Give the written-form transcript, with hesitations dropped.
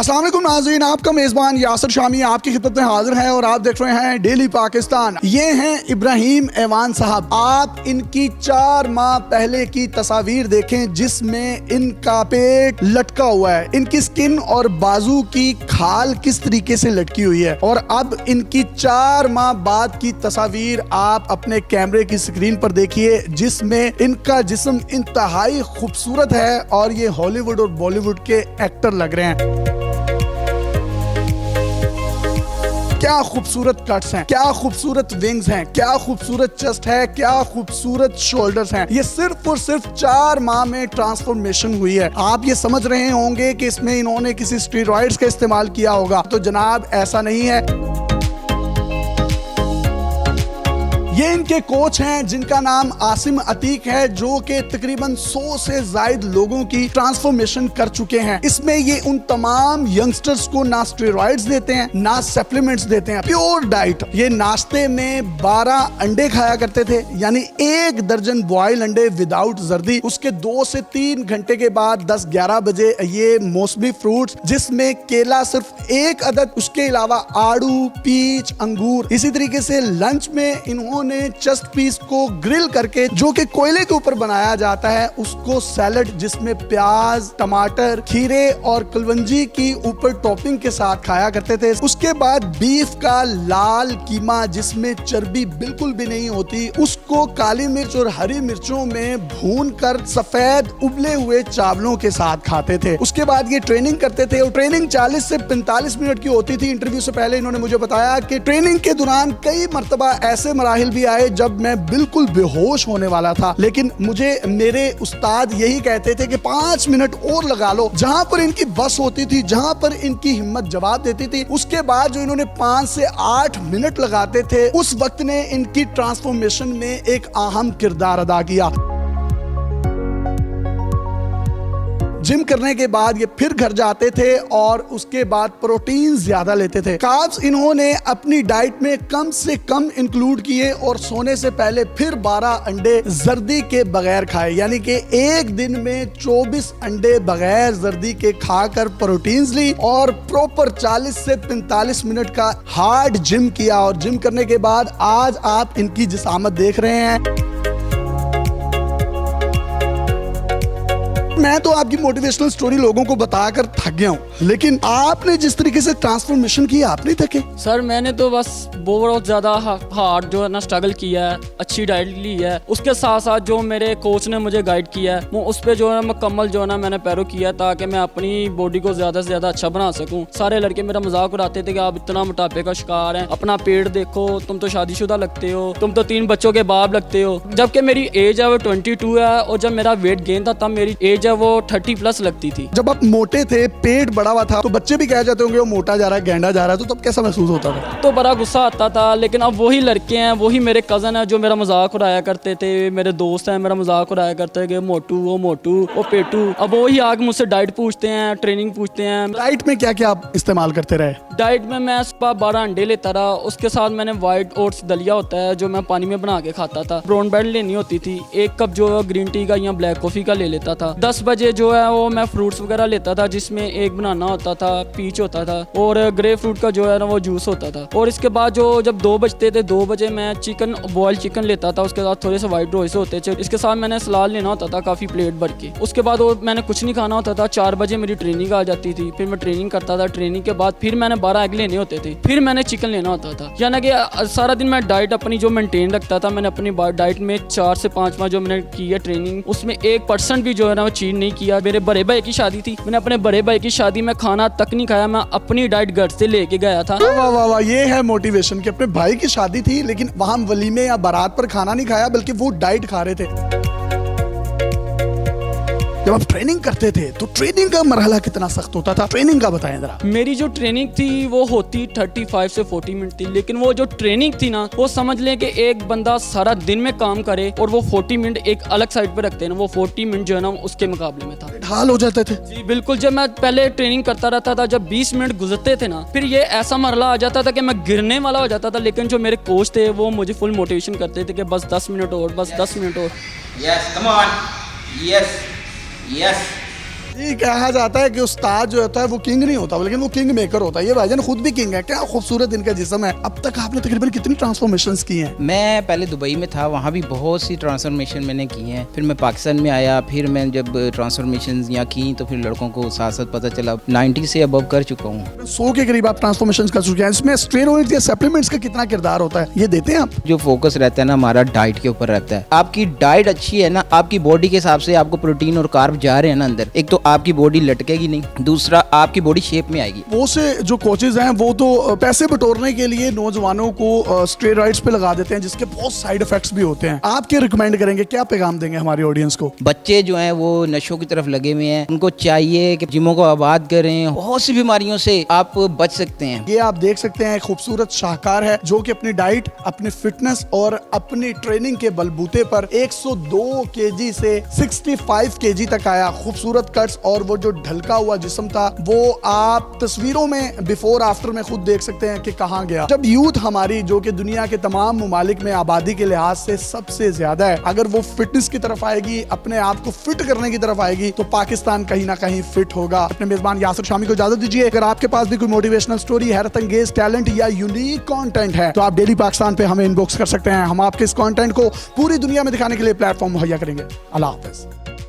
अस्सलाम वालेकुम नाज़रीन, आपका मेज़बान यासिर शामी आपकी खिदमत में हाजिर है और आप देख रहे हैं डेली पाकिस्तान। ये हैं इब्राहिम ऐवान साहब। आप इनकी 4 माह पहले की तस्वीर देखें जिसमें इनका पेट लटका हुआ है, इनकी स्किन और बाजू की खाल किस तरीके से लटकी हुई है। और अब इनकी 4 माह बाद की तस्वीर आप अपने कैमरे की स्क्रीन पर देखिए जिसमें इनका जिस्म इंतहाई खूबसूरत है और ये हॉलीवुड और बॉलीवुड के एक्टर लग रहे हैं। क्या खूबसूरत कट्स हैं, क्या खूबसूरत विंग्स हैं, क्या खूबसूरत चेस्ट है, क्या खूबसूरत शोल्डर्स हैं। ये सिर्फ और सिर्फ 4 माह में ट्रांसफॉर्मेशन हुई है। आप ये समझ रहे होंगे कि इसमें इन्होंने किसी स्टेरॉइड्स का इस्तेमाल किया होगा, तो जनाब ऐसा नहीं है। ये इनके कोच हैं जिनका नाम आसिम अतीक है, जो कि तकरीबन 100 से ज्यादा लोगों की ट्रांसफॉर्मेशन कर चुके हैं। इसमें ये उन तमाम यंगस्टर्स को ना स्टेरॉइड्स देते हैं ना सप्लीमेंट्स देते हैं, प्योर डाइट। ये नाश्ते में 12 अंडे खाया करते थे, यानी 1 दर्जन बॉयल अंडे विदाउट जर्दी। उसके 2 से 3 घंटे के बाद 10-11 बजे ये मौसमी फ्रूट्स जिसमें केला सिर्फ 1 अदद, उसके अलावा आड़ू, पीच, अंगूर। इसी तरीके से लंच में इन्होंने चेस्ट पीस को ग्रिल करके, जो कि कोयले के ऊपर बनाया जाता है, उसको सैलड जिसमें प्याज, टमाटर, खीरे और कलवंजी की ऊपर टॉपिंग के साथ खाया करते थे। उसके बाद बीफ का लाल कीमा जिसमें चर्बी बिल्कुल भी नहीं होती, उसको काली मिर्च और हरी मिर्चों में भून कर सफेद उबले हुए चावलों के साथ खाते थे। उसके बाद ये ट्रेनिंग करते थे और ट्रेनिंग 40 से 45 मिनट की होती थी। इंटरव्यू से पहले इन्होंने मुझे बताया कि ट्रेनिंग के दौरान कई मर्तबा ऐसे मराहिल भी आए जब मैं बिल्कुल बेहोश होने वाला था, लेकिन मुझे मेरे उस्ताद यही कहते थे कि 5 मिनट और लगा लो। जहां पर इनकी बस होती थी, जहां पर इनकी हिम्मत जवाब देती थी, उसके बाद जो इन्होंने 5 से 8 मिनट लगाते थे, उस वक्त ने इनकी ट्रांसफॉर्मेशन में एक अहम किरदार अदा किया। जिम करने के बाद ये फिर घर जाते थे और उसके बाद प्रोटीन ज्यादा लेते थे। कार्ब्स इन्होंने अपनी डाइट में कम से कम इंक्लूड किए और सोने से पहले फिर 12 अंडे जर्दी के बगैर खाए, यानी कि एक दिन में 24 अंडे बगैर जर्दी के खाकर प्रोटीन ली और प्रॉपर 40 से 45 मिनट का हार्ड जिम किया। और जिम करने के बाद आज आप इनकी जिसामत देख रहे हैं। मैं तो आपकी मोटिवेशनल स्टोरी लोगों को बताकर थक गया हूँ, लेकिन आपने जिस तरीके से ट्रांसफॉर्मेशन की, आप नहीं थके? सर मैंने तो बस बहुत ज़्यादा हार्ड जो है ना स्ट्रगल किया है, अच्छी डाइट ली है, उसके साथ साथ जो मेरे कोच ने मुझे गाइड किया है वो उस पर जो है मुकम्मल जो है ना मैंने पैरो किया ताकि मैं अपनी बॉडी को ज़्यादा से ज़्यादा अच्छा बना सकूँ। सारे लड़के मेरा मजाक उड़ाते थे कि आप इतना मोटापे का शिकार हैं, अपना पेट देखो, तुम तो शादीशुदा लगते हो, तुम तो 3 बच्चों के बाप लगते हो। जबकि मेरी एज है वो 22 है और जब मेरा वेट गेन था तब मेरी एज वो 30+ लगती थी। जब आप मोटे थे, पेट बड़ा हुआ था, तो बच्चे भी कह जाते होंगे वो मोटा जा रहा है, गेंडा जा रहा है, तो तब कैसा महसूस होता था? तो बड़ा गुस्सा आता था, लेकिन अब वही लड़के हैं, वही मेरे कज़न हैं जो मेरा मजाक उड़ाया करते थे, मेरे दोस्त हैं मेरा मजाक उड़ाया करते थे, मोटू वो पेटू। अब वही आगे मुझसे डाइट पूछते हैं, ट्रेनिंग पूछते हैं। डाइट में क्या क्या आप इस्तेमाल करते रहे? डाइट में मैं सुबह 12 अंडे लेता रहा, उसके साथ मैंने वाइट ओट्स दलिया होता है जो मैं पानी में बना के खाता था, ब्राउन ब्रेड लेनी होती थी, 1 कप जो है ग्रीन टी का या ब्लैक कॉफी का ले लेता था। 10 बजे जो है वो मैं फ्रूट्स वगैरह लेता था जिसमें 1 बनाना होता था, पीच होता था और ग्रे फ्रूट का जो है ना वो जूस होता था। और इसके बाद जो जब 2 बजते थे, 2 बजे मैं चिकन बॉयल चिकन लेता था, उसके साथ थोड़े से वाइट रोइस होते थे, इसके साथ मैंने सलाद लेना होता था काफ़ी प्लेट भर के। उसके बाद वो मैंने कुछ नहीं खाना होता था। 4 बजे मेरी ट्रेनिंग आ जाती थी, फिर मैं ट्रेनिंग करता था। ट्रेनिंग के बाद फिर मैंने 12 एग लेने होते थे, फिर मैंने चिकन लेना होता था। यानी कि सारा दिन मैं डाइट अपनी जो मेंटेन रखता था। मैंने अपनी डाइट में 4 से 5 माह जो मैंने की है ट्रेनिंग, उसमें 1% भी जो है ना वो चीट नहीं किया। मेरे बड़े भाई की शादी थी, मैंने अपने बड़े भाई की शादी में खाना तक नहीं खाया, मैं अपनी डाइट घर से लेके गया था। वाह वाह वाह, ये है मोटिवेशन कि अपने भाई की शादी थी लेकिन वहां वलीमे या बारात पर खाना नहीं खाया बल्कि वो डाइट खा रहे थे। जब आप ट्रेनिंग करते थे तो ट्रेनिंग का मरहला कितना सख्त होता था? ट्रेनिंग का बताएं जरा। मेरी जो ट्रेनिंग थी वो होती 35 से 40 मिनट थी, लेकिन वो जो ट्रेनिंग थी ना वो समझ लें कि एक बंदा सारा दिन में काम करे और वो 40 मिनट एक अलग साइड पे रखते हैं ना, वो 40 मिनट जो है ना उसके मुकाबले में था। हाल हो जाते थे जी बिल्कुल। जब मैं पहले ट्रेनिंग करता रहता था, जब 20 मिनट गुजरते थे ना, फिर ये ऐसा मरहला आ जाता था कि मैं गिरने वाला हो जाता था, लेकिन जो मेरे कोच थे वो मुझे फुल मोटिवेशन करते थे कि बस 10 मिनट और, बस 10 मिनट और। Yes, come on. Yes, yes. ये कहा जाता है कि उस्ताद जो होता है वो किंग नहीं होता, लेकिन वो किंग मेकर होता है। ये भाईजान खुद भी किंग है। क्या खूबसूरत इनका जिस्म है। अब तक आपने तकरीबन कितनी ट्रांसफॉर्मेशंस की हैं? मैं पहले दुबई में था, वहाँ भी बहुत सी ट्रांसफॉर्मेशन मैंने की हैं। फिर मैं पाकिस्तान में आया, फिर मैं जब ट्रांसफॉर्मेशन यहाँ की तो फिर लड़कों को साथ साथ पता चला 90 से अबव कर चुका हूँ। 100 के करीब आप ट्रांसफॉर्मेशन कर चुके हैं। इसमें स्टेरॉइड्स या सप्लीमेंट्स का कितना किरदार होता है, ये देते हैं आप? जो फोकस रहता है ना हमारा डाइट के ऊपर रहता है। आपकी डाइट अच्छी है ना, आपकी बॉडी के हिसाब से आपको प्रोटीन और कार्ब जा रहे हैं ना अंदर, एक तो आपकी बॉडी लटकेगी नहीं, दूसरा आपकी बॉडी शेप में आएगी। वो से जो कोचेज हैं वो तो पैसे बटोरने के लिए नौजवानों को स्टेरॉइड्स पे लगा देते हैं, जिसके बहुत साइड इफेक्ट्स भी होते हैं। आप क्या रिकमेंड करेंगे, क्या पैगाम देंगे हमारी ऑडियंस को? बच्चे जो हैं वो नशों की तरफ लगे हुए हैं, उनको चाहिए कि जिमों को आबाद करें, बहुत सी बीमारियों से आप बच सकते हैं। ये आप देख सकते हैं, खूबसूरत शाहकार है जो कि अपनी डाइट, अपनी फिटनेस और अपनी ट्रेनिंग के बलबूते पर 102 केजी से 65 केजी तक आया। खूबसूरत कट्स और वो जो ढलका हुआ जिस्म था वो आप तस्वीरों में बिफोर आफ्टर में खुद देख सकते हैं कि कहां गया। जब यूथ हमारी जो कि दुनिया के तमाम मुमालिक में आबादी के लिहाज से सबसे ज्यादा है, अगर वो फिटनेस की तरफ आएगी, अपने आप को फिट करने की तरफ आएगी, तो पाकिस्तान कहीं ना कहीं फिट होगा। अपने मेजबान यासिर शामी को इजाजत दीजिए। अगर आपके पास भी कोई मोटिवेशनल स्टोरी, हैरत अंगेज टैलेंट या यूनिक कंटेंट है तो आप डेली पाकिस्तान पे हमें इनबॉक्स कर सकते हैं। हम आपके इस कंटेंट को पूरी दुनिया में दिखाने के लिए प्लेटफॉर्म मुहैया करेंगे। अल्लाह हाफिज।